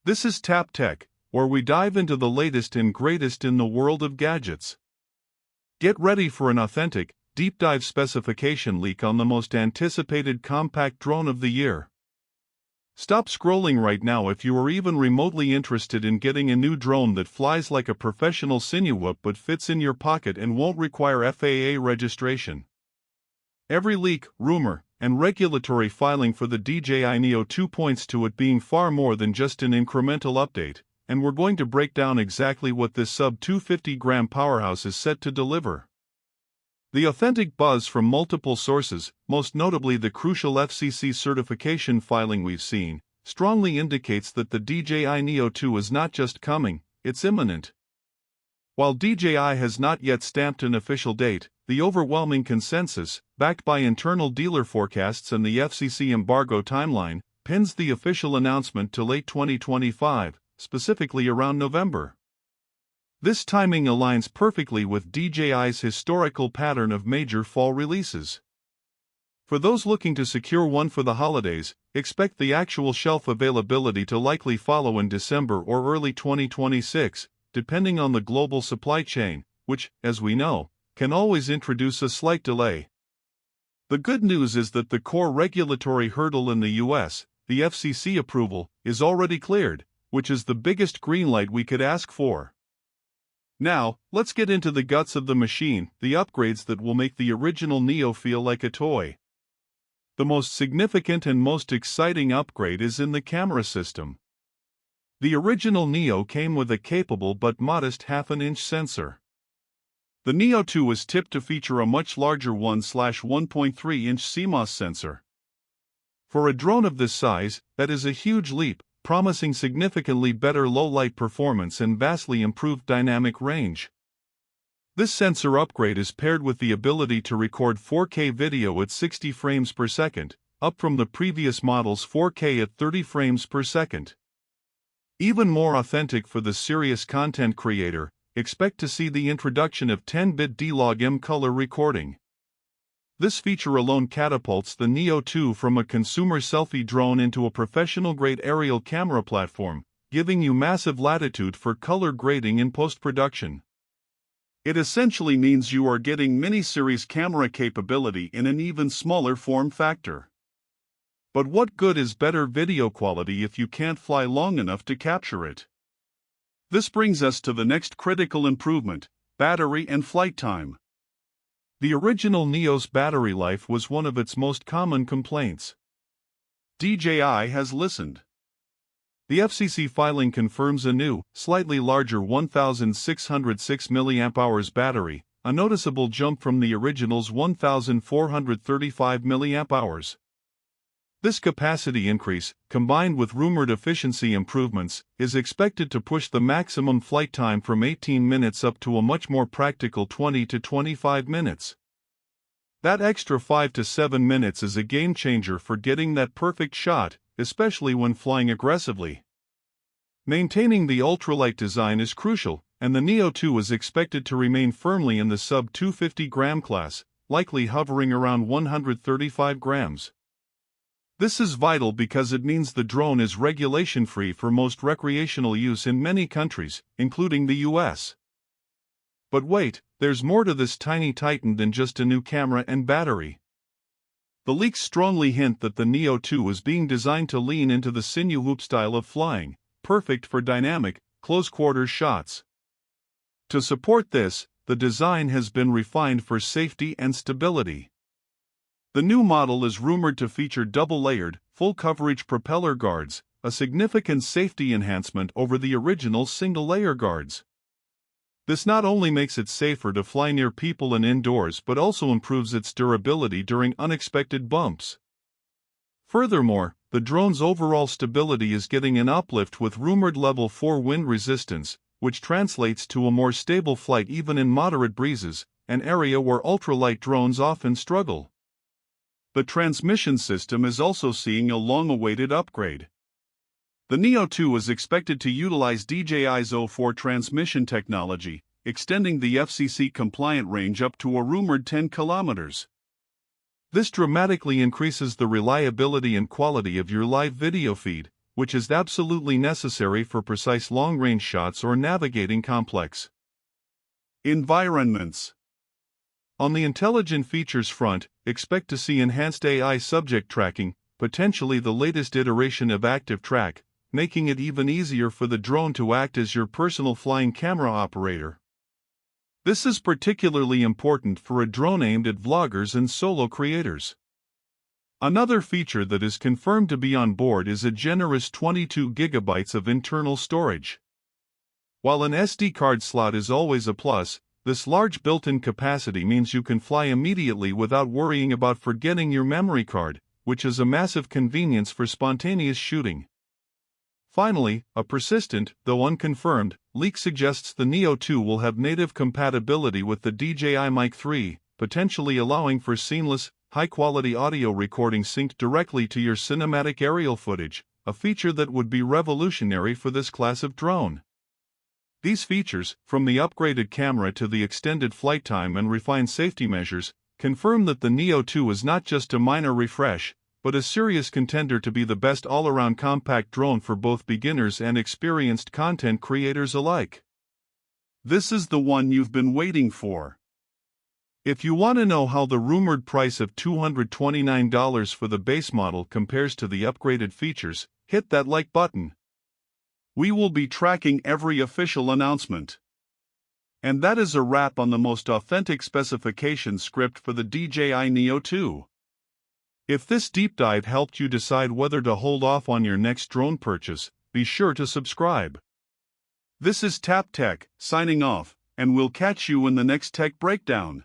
This is Tap Tech, where we dive into the latest and greatest in the world of gadgets. Get ready for an authentic, deep dive specification leak on the most anticipated compact drone of the year. Stop scrolling right now if you are even remotely interested in getting a new drone that flies like a professional Sinuwhoop but fits in your pocket and won't require FAA registration. Every leak, rumor, and regulatory filing for the DJI Neo 2 points to it being far more than just an incremental update, and we're going to break down exactly what this sub-250-gram powerhouse is set to deliver. The authentic buzz from multiple sources, most notably the crucial FCC certification filing we've seen, strongly indicates that the DJI Neo 2 is not just coming, it's imminent. While DJI has not yet stamped an official date, the overwhelming consensus, backed by internal dealer forecasts and the FCC embargo timeline, pins the official announcement to late 2025, specifically around November. This timing aligns perfectly with DJI's historical pattern of major fall releases. For those looking to secure one for the holidays, expect the actual shelf availability to likely follow in December or early 2026, depending on the global supply chain, which, as we know, can always introduce a slight delay. The good news is that the core regulatory hurdle in the US, the FCC approval, is already cleared, which is the biggest green light we could ask for. Now, let's get into the guts of the machine, the upgrades that will make the original Neo feel like a toy. The most significant and most exciting upgrade is in the camera system. The original Neo came with a capable but modest half-an-inch sensor. The Neo 2 was tipped to feature a much larger 1/1.3-inch CMOS sensor. For a drone of this size, that is a huge leap, promising significantly better low-light performance and vastly improved dynamic range. This sensor upgrade is paired with the ability to record 4K video at 60 frames per second, up from the previous model's 4K at 30 frames per second. Even more authentic for the serious content creator, expect to see the introduction of 10-bit D-Log-M color recording. This feature alone catapults the Neo 2 from a consumer selfie drone into a professional-grade aerial camera platform, giving you massive latitude for color grading in post-production. It essentially means you are getting mini-series camera capability in an even smaller form factor. But what good is better video quality if you can't fly long enough to capture it? This brings us to the next critical improvement: battery and flight time. The original Neo's battery life was one of its most common complaints. DJI has listened. The FCC filing confirms a new, slightly larger 1,606 mAh battery, a noticeable jump from the original's 1,435 mAh. This capacity increase, combined with rumored efficiency improvements, is expected to push the maximum flight time from 18 minutes up to a much more practical 20 to 25 minutes. That extra 5 to 7 minutes is a game changer for getting that perfect shot, especially when flying aggressively. Maintaining the ultralight design is crucial, and the Neo 2 is expected to remain firmly in the sub-250-gram class, likely hovering around 135 grams. This is vital because it means the drone is regulation-free for most recreational use in many countries, including the US. But wait, there's more to this tiny titan than just a new camera and battery. The leaks strongly hint that the Neo 2 is being designed to lean into the Sinuwhoop style of flying, perfect for dynamic, close-quarters shots. To support this, the design has been refined for safety and stability. The new model is rumored to feature double-layered, full-coverage propeller guards, a significant safety enhancement over the original single-layer guards. This not only makes it safer to fly near people and indoors but also improves its durability during unexpected bumps. Furthermore, the drone's overall stability is getting an uplift with rumored level 4 wind resistance, which translates to a more stable flight even in moderate breezes, an area where ultralight drones often struggle. The transmission system is also seeing a long-awaited upgrade. The Neo 2 is expected to utilize DJI's O4 transmission technology, extending the FCC-compliant range up to a rumored 10 kilometers. This dramatically increases the reliability and quality of your live video feed, which is absolutely necessary for precise long-range shots or navigating complex environments. On the intelligent features front, expect to see enhanced AI subject tracking, potentially the latest iteration of Active Track, making it even easier for the drone to act as your personal flying camera operator. This is particularly important for a drone aimed at vloggers and solo creators. Another feature that is confirmed to be on board is a generous 22 GB of internal storage. While an SD card slot is always a plus, this large built-in capacity means you can fly immediately without worrying about forgetting your memory card, which is a massive convenience for spontaneous shooting. Finally, a persistent, though unconfirmed, leak suggests the Neo 2 will have native compatibility with the DJI Mic 3, potentially allowing for seamless, high-quality audio recording synced directly to your cinematic aerial footage, a feature that would be revolutionary for this class of drone. These features, from the upgraded camera to the extended flight time and refined safety measures, confirm that the Neo 2 is not just a minor refresh, but a serious contender to be the best all-around compact drone for both beginners and experienced content creators alike. This is the one you've been waiting for. If you want to know how the rumored price of $229 for the base model compares to the upgraded features, hit that like button. We will be tracking every official announcement. And that is a wrap on the most authentic specification script for the DJI Neo 2. If this deep dive helped you decide whether to hold off on your next drone purchase, be sure to subscribe. This is Tap Tech, signing off, and we'll catch you in the next tech breakdown.